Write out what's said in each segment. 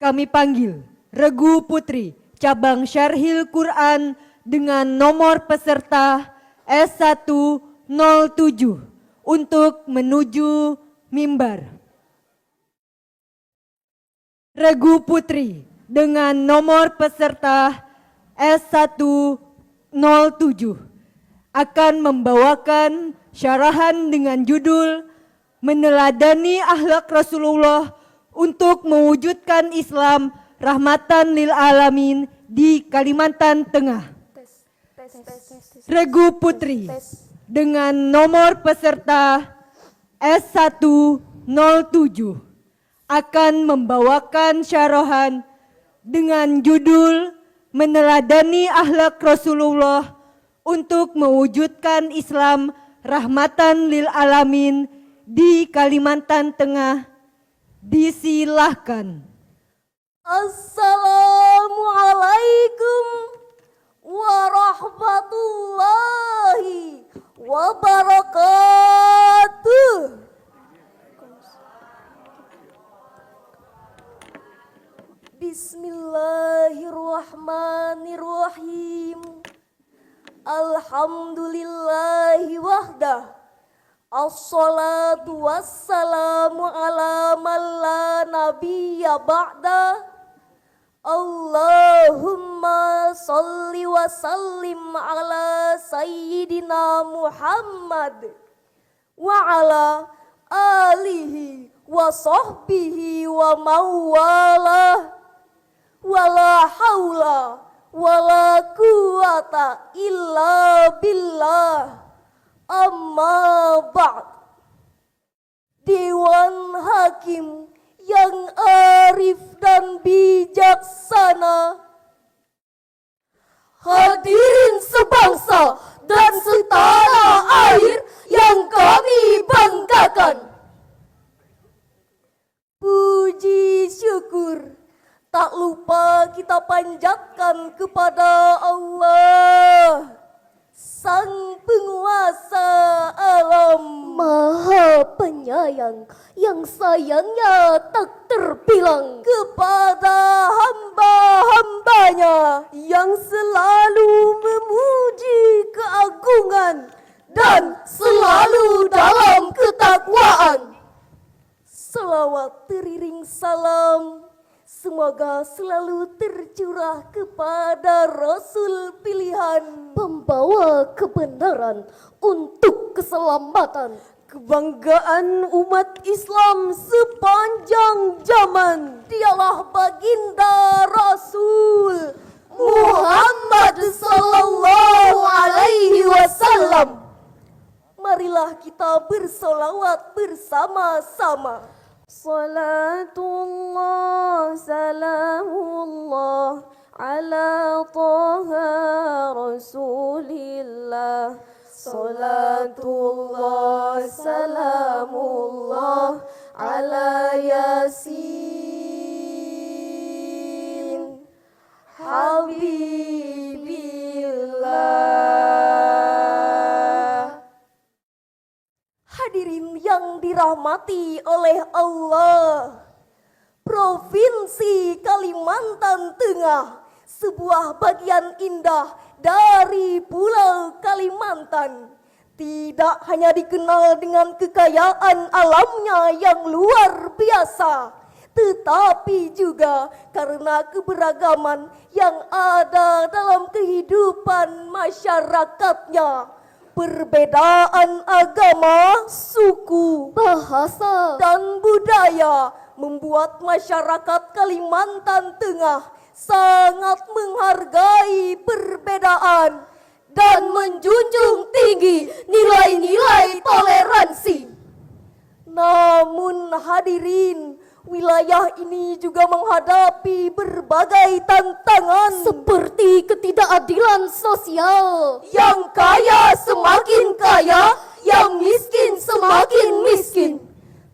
kami panggil Regu Putri, cabang Syarhil Quran dengan nomor peserta S107 untuk menuju mimbar. Regu Putri dengan nomor peserta S107 akan membawakan syarahan dengan judul Meneladani Akhlak Rasulullah untuk mewujudkan Islam rahmatan lil alamin di Kalimantan Tengah. Regu Putri dengan nomor peserta S107 akan membawakan syarahan dengan judul Meneladani Akhlak Rasulullah untuk mewujudkan Islam rahmatan lil alamin di Kalimantan Tengah. Disilahkan. Assalamualaikum warahmatullahi wabarakatuh. Bismillahirrahmanirrahim. Alhamdulillahi wahdah. Assalatu wassalamu ala man la nabiyya ba'da. Allahumma salli wa sallim ala sayyidina Muhammad wa ala alihi wa sahbihi wa mawalah. Wala haula wala quwata illa billah. Amma ba'd. Dewan Hakim yang arif dan bijaksana, hadirin sebangsa dan setanah air yang kami banggakan. Puji syukur tak lupa kita panjatkan kepada Allah, Sang Penguasa Alam, Maha Penyayang yang sayangnya tak terbilang kepada hamba-hambanya yang selalu memuji keagungan dan selalu dalam ketakwaan. Selawat teriring salam semoga selalu tercurah kepada Rasul pilihan, pembawa kebenaran untuk keselamatan, kebanggaan umat Islam sepanjang zaman. Dialah baginda Rasul Muhammad sallallahu alaihi wasallam. Marilah kita bersolawat bersama-sama. Salatullah salamullah ala taha rasulillah. Salatullah salamullah ala yasin habibillah. Hadirin yang dirahmati oleh Allah, Provinsi Kalimantan Tengah, sebuah bagian indah dari Pulau Kalimantan, tidak hanya dikenal dengan kekayaan alamnya yang luar biasa, tetapi juga karena keberagaman yang ada dalam kehidupan masyarakatnya. Perbedaan agama, suku, bahasa, dan budaya membuat masyarakat Kalimantan Tengah sangat menghargai perbedaan dan menjunjung tinggi nilai-nilai toleransi. Namun hadirin, wilayah ini juga menghadapi berbagai tantangan seperti ketidakadilan sosial. Yang kaya semakin kaya, yang miskin semakin miskin.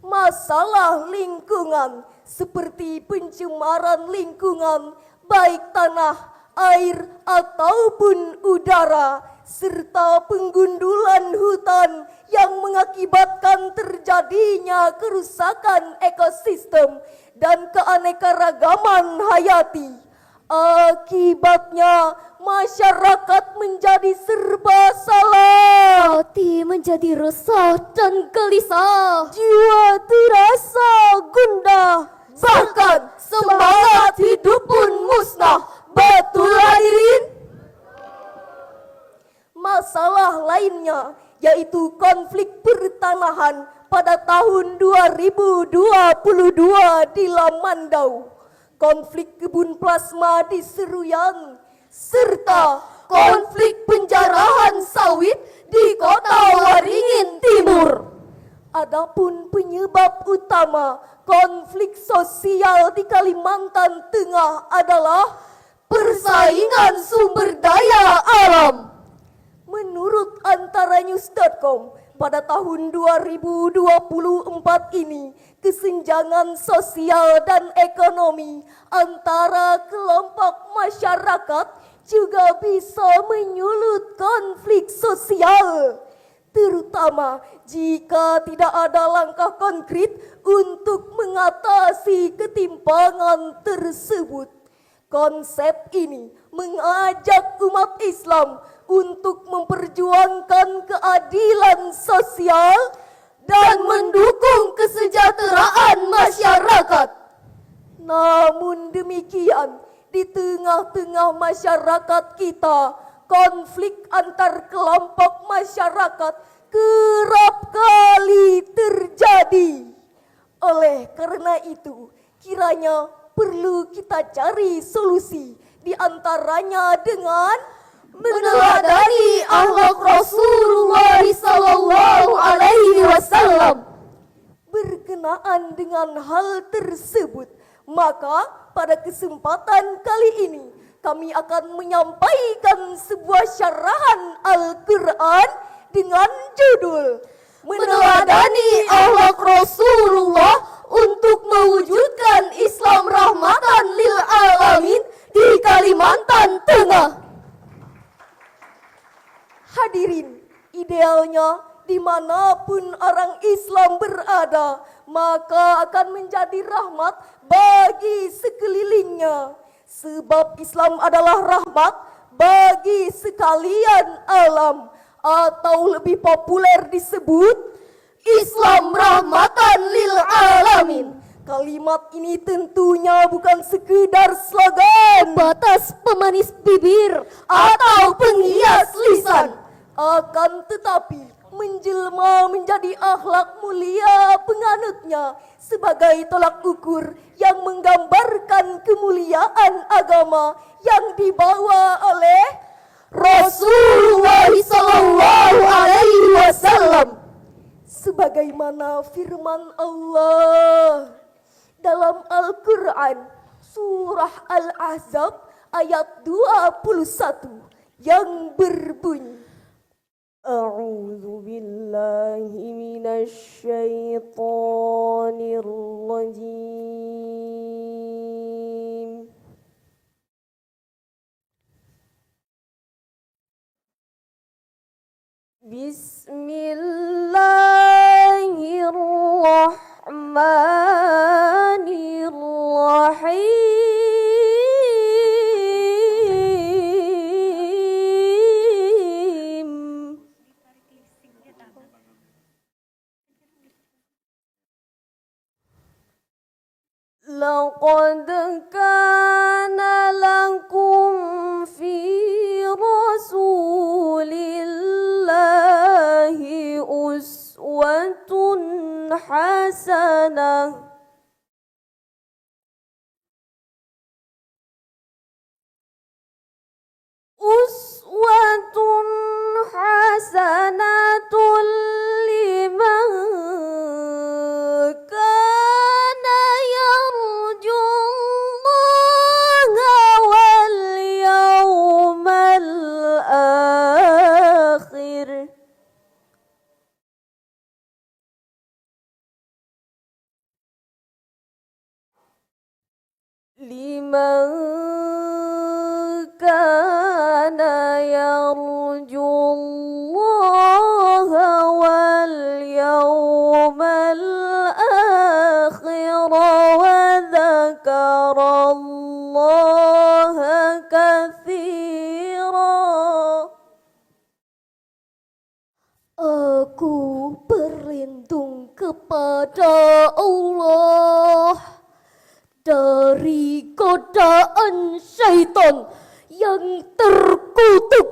Masalah lingkungan seperti pencemaran lingkungan, baik tanah, air, ataupun udara, serta penggundulan hutan yang mengakibatkan terjadinya kerusakan ekosistem dan keanekaragaman hayati. Akibatnya masyarakat menjadi serba salah. Hati menjadi resah dan gelisah. Jiwa terasa gundah. Bahkan semangat hidup pun musnah. Betul hadirin? Masalah lainnya yaitu konflik pertanahan pada tahun 2022 di Lamandau, konflik kebun plasma di Seruyan, serta konflik penjarahan sawit di kota Waringin Timur. Adapun penyebab utama konflik sosial di Kalimantan Tengah adalah persaingan sumber daya alam. Menurut antaranews.com, pada tahun 2024 ini, kesenjangan sosial dan ekonomi antara kelompok masyarakat juga bisa menyulut konflik sosial, terutama jika tidak ada langkah konkret untuk mengatasi ketimpangan tersebut. Konsep ini mengajak umat Islam untuk memperjuangkan keadilan sosial dan mendukung kesejahteraan masyarakat. Namun demikian, di tengah-tengah masyarakat kita, konflik antar kelompok masyarakat kerap kali terjadi. Oleh karena itu, kiranya perlu kita cari solusi, di antaranya dengan meneladani akhlak Rasulullah sallallahu alaihi wasallam. Berkenaan dengan hal tersebut, maka pada kesempatan kali ini kami akan menyampaikan sebuah syarahan Al-Quran dengan judul Meneladani akhlak Rasulullah untuk mewujudkan Islam rahmatan lil alamin di Kalimantan Tengah. Hadirin, idealnya dimanapun orang Islam berada, maka akan menjadi rahmat bagi sekelilingnya. Sebab Islam adalah rahmat bagi sekalian alam, atau lebih populer disebut Islam rahmatan lil alamin. Kalimat ini tentunya bukan sekedar slogan, Batas pemanis bibir atau penghias lisan, akan tetapi menjelma menjadi akhlak mulia penganutnya sebagai tolak ukur yang menggambarkan kemuliaan agama yang dibawa oleh Rasulullah sallallahu alaihi wasallam. Sebagaimana firman Allah dalam Al-Quran surah Al-Ahzab ayat 21 yang berbunyi, A'udzu billahi minasy syaithanir rajim. Bismillahirrahmanirrahim. Laqad kana lakum fi rasulillahi uswatun hasanah. Uswatun hasanatun liman kana yarjullaha wal yawmal akhir. Liman kana yarju kepada Allah dari godaan syaitan yang terkutuk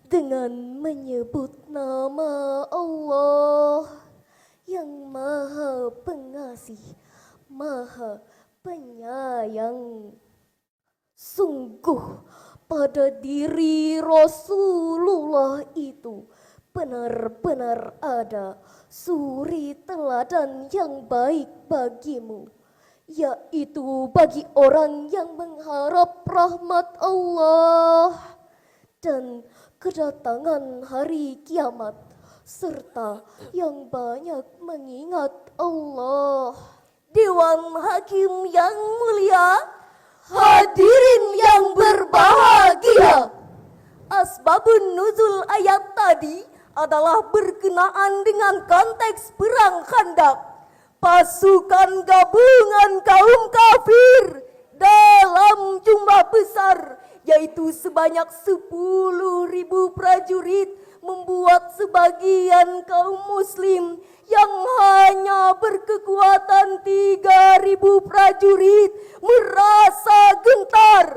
dengan menyebut nama Allah yang Maha Pengasih, Maha Penyayang. Sungguh pada diri Rasulullah itu benar-benar ada suri teladan yang baik bagimu, yaitu bagi orang yang mengharap rahmat Allah dan kedatangan hari kiamat, serta yang banyak mengingat Allah. Dewan Hakim yang mulia, hadirin yang berbahagia. Asbabun nuzul ayat tadi adalah berkenaan dengan konteks perang Khandaq. Pasukan gabungan kaum kafir dalam jumlah besar, yaitu sebanyak 10.000 prajurit, membuat sebagian kaum muslim yang hanya berkekuatan 3.000 prajurit merasa gentar.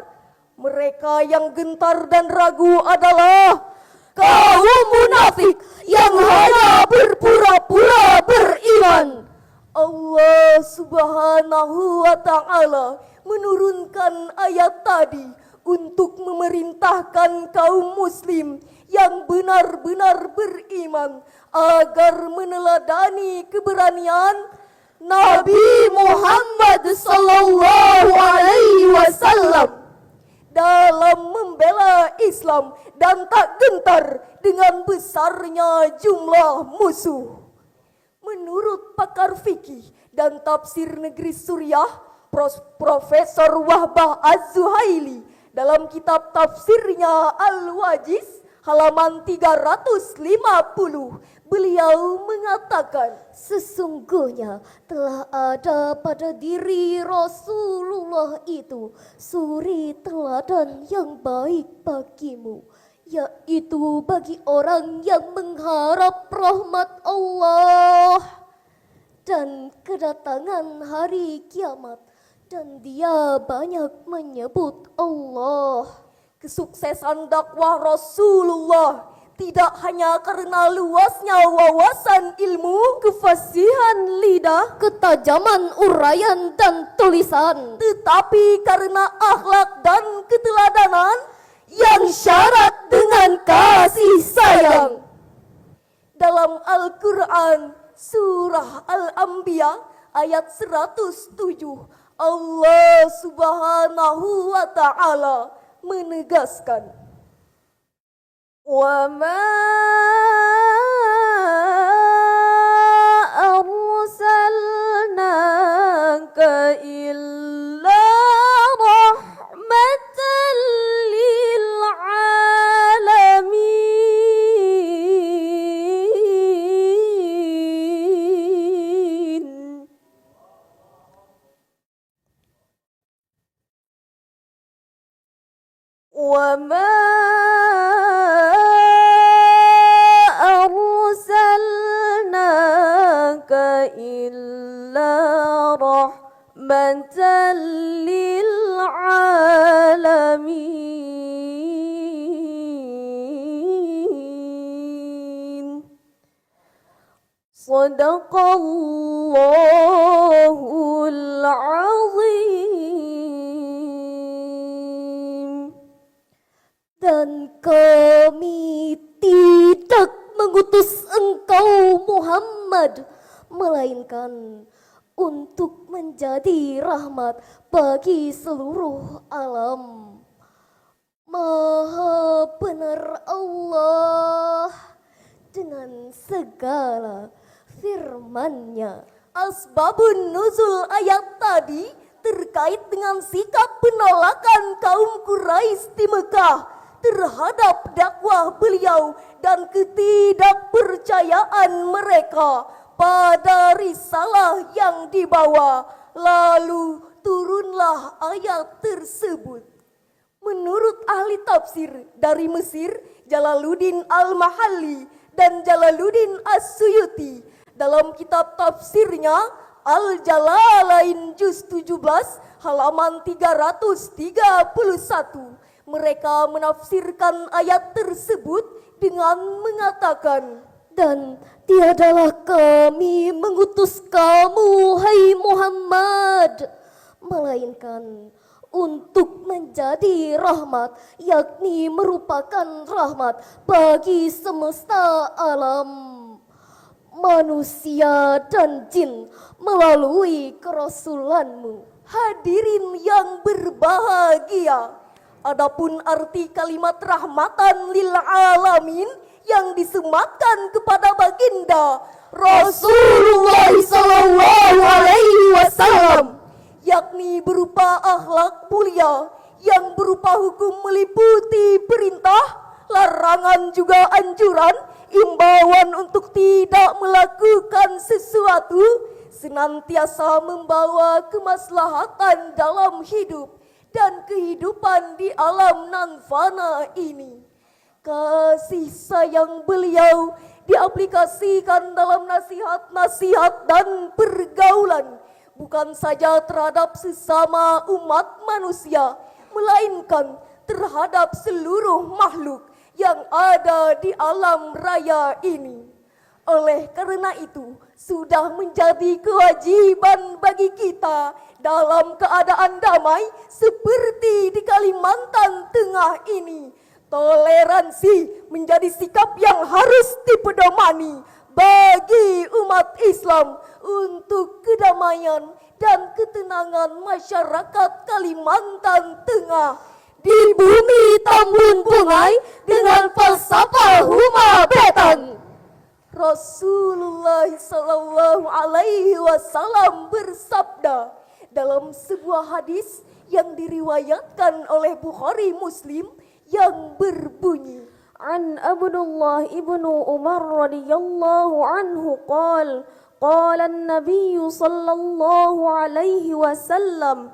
Mereka yang gentar dan ragu adalah kaum munafik yang hanya berpura-pura beriman. Allah Subhanahu wa Ta'ala menurunkan ayat tadi untuk memerintahkan kaum muslim yang benar-benar beriman agar meneladani keberanian Nabi Muhammad sallallahu alaihi wasallam dalam membela Islam dan tak gentar dengan besarnya jumlah musuh. Menurut pakar fikih dan tafsir negeri Suriah, Profesor Wahbah Az-Zuhaili dalam kitab tafsirnya Al-Wajiz halaman 350, beliau mengatakan, Sesungguhnya telah ada pada diri Rasulullah itu suri teladan yang baik bagimu, yaitu bagi orang yang mengharap rahmat Allah dan kedatangan hari kiamat, dan dia banyak menyebut Allah. kesuksesan dakwah Rasulullah tidak hanya karena luasnya wawasan ilmu, kefasihan lidah, Ketajaman uraian dan tulisan, tetapi karena akhlak dan keteladanan yang syarat dengan kasih sayang. Dalam Al-Quran surah Al-Anbiya ayat 107, Allah Subhanahu wa Ta'ala menegaskan, wa ma arsalnaka illa rahmatan lil alamin. Wa ma arsalnaka illa rahmatan lil alamin. Sadaqallahul azim. dan kami tidak mengutus engkau Muhammad melainkan untuk menjadi rahmat bagi seluruh alam. Maha benar Allah dengan segala firman-Nya. Asbabun nuzul ayat tadi terkait dengan sikap penolakan kaum Quraisy di Mekah terhadap dakwah beliau dan ketidakpercayaan mereka pada risalah yang dibawa. Lalu turunlah ayat tersebut. Menurut ahli tafsir dari Mesir, Jalaluddin Al-Mahalli dan Jalaluddin As-Suyuti, Dalam kitab tafsirnya Al-Jalalain juz 17 halaman 331, mereka menafsirkan ayat tersebut dengan mengatakan, Dan tiadalah kami mengutus kamu, hai Muhammad, melainkan untuk menjadi rahmat, yakni merupakan rahmat bagi semesta alam, manusia dan jin melalui kerasulanmu. hadirin yang berbahagia, adapun arti kalimat rahmatan lil alamin yang disematkan kepada baginda Rasulullah sallallahu alaihi wasallam, yakni berupa akhlak mulia yang berupa hukum meliputi perintah, larangan juga anjuran, imbauan untuk tidak melakukan sesuatu, senantiasa membawa kemaslahatan dalam hidup dan kehidupan di alam nan fana ini. Kasih sayang beliau diaplikasikan dalam nasihat-nasihat dan pergaulan, bukan saja terhadap sesama umat manusia, melainkan terhadap seluruh makhluk yang ada di alam raya ini. Oleh karena itu, sudah menjadi kewajiban bagi kita dalam keadaan damai seperti di Kalimantan Tengah ini, toleransi menjadi sikap yang harus dipedomani bagi umat Islam untuk kedamaian dan ketenangan masyarakat Kalimantan Tengah di bumi Tambun Bungai dengan falsafah Huma Betan. Rasulullah sallallahu alaihi wasallam bersabda dalam sebuah hadis yang diriwayatkan oleh Bukhari Muslim yang berbunyi, An Abdullah ibnu Umar radhiyallahu anhu qala an-nabiy sallallahu alaihi wasallam,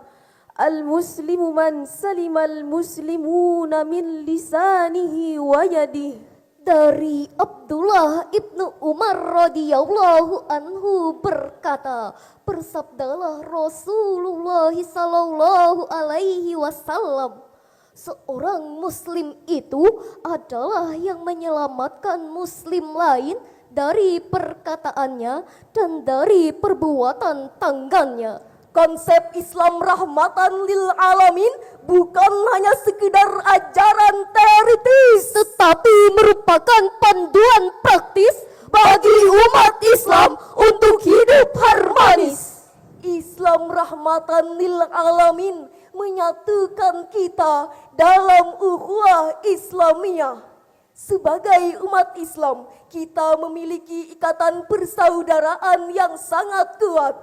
al-muslimu man salima al-muslimuna min lisanihi wa yadihi. Dari Abdullah ibnu Umar radhiyallahu anhu berkata, bersabdalah Rasulullah sallallahu alaihi wasallam, seorang muslim itu adalah yang menyelamatkan muslim lain dari perkataannya dan dari perbuatan tangannya. konsep Islam rahmatan lil alamin bukan hanya sekedar ajaran teoritis, tetapi merupakan panduan praktis bagi umat Islam untuk hidup harmonis. Islam rahmatan lil alamin menyatukan kita dalam ukhuwah Islamiyah. Sebagai umat Islam, kita memiliki ikatan persaudaraan yang sangat kuat.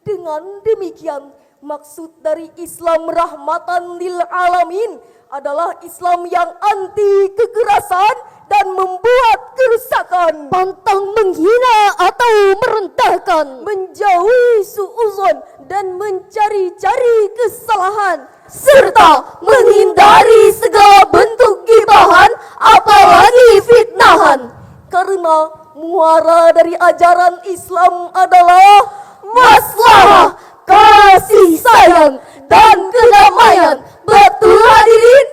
Dengan demikian, maksud dari Islam rahmatan lil alamin adalah Islam yang anti kekerasan dan membuat kerusakan, pantang menghina atau merendahkan, menjauhi suuzon dan mencari-cari kesalahan, serta menghindari segala bentuk gibahan apalagi fitnahan. karena muara dari ajaran Islam adalah Maslahah, kasih sayang, dan kedamaian. Betul hadirin?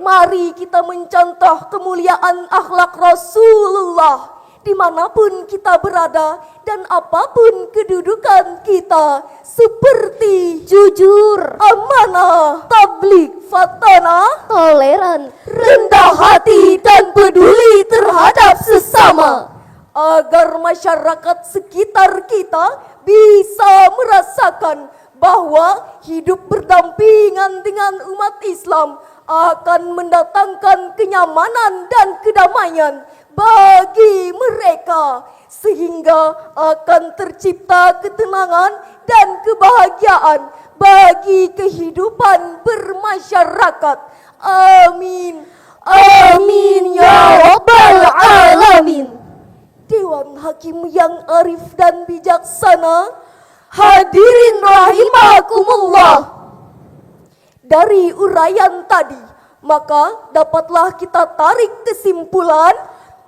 Mari kita mencontoh kemuliaan akhlak Rasulullah dimanapun kita berada dan apapun kedudukan kita, seperti Jujur, amanah, tablik, fatana, toleran, rendah hati dan peduli terhadap sesama, agar masyarakat sekitar kita bisa merasakan bahwa hidup berdampingan dengan umat Islam akan mendatangkan kenyamanan dan kedamaian bagi mereka, sehingga akan tercipta ketenangan dan kebahagiaan bagi kehidupan bermasyarakat. Amin. amin ya rabbal alamin. Dewan Hakim yang arif dan bijaksana, Hadirin rahimakumullah. dari uraian tadi, maka dapatlah kita tarik kesimpulan.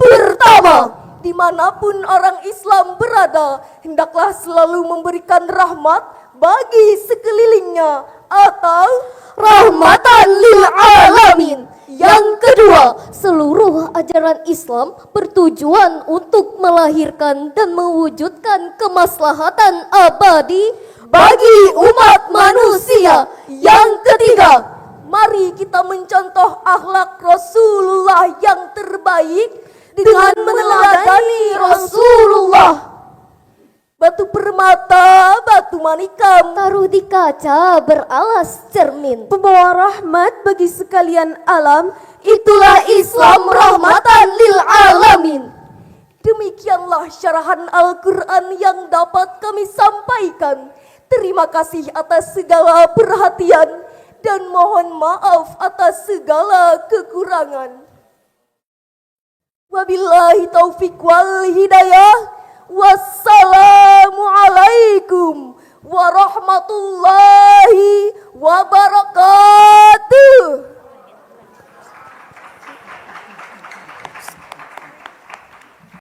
Pertama, dimanapun orang Islam berada, hendaklah selalu memberikan rahmat bagi sekelilingnya atau rahmatan lil alamin. Yang kedua, seluruh ajaran Islam bertujuan untuk melahirkan dan mewujudkan kemaslahatan abadi bagi umat manusia. Yang ketiga, mari kita mencontoh akhlak Rasulullah yang terbaik dengan meneladani Rasulullah. Batu permata, batu manikam, taruh di kaca beralas cermin. pembawa rahmat bagi sekalian alam. Itulah Islam rahmatan lil alamin. Demikianlah syarahan Al-Quran yang dapat kami sampaikan. Terima kasih atas segala perhatian dan mohon maaf atas segala kekurangan. Wabillahi taufik wal hidayah. Wassalamualaikum warahmatullahi wabarakatuh.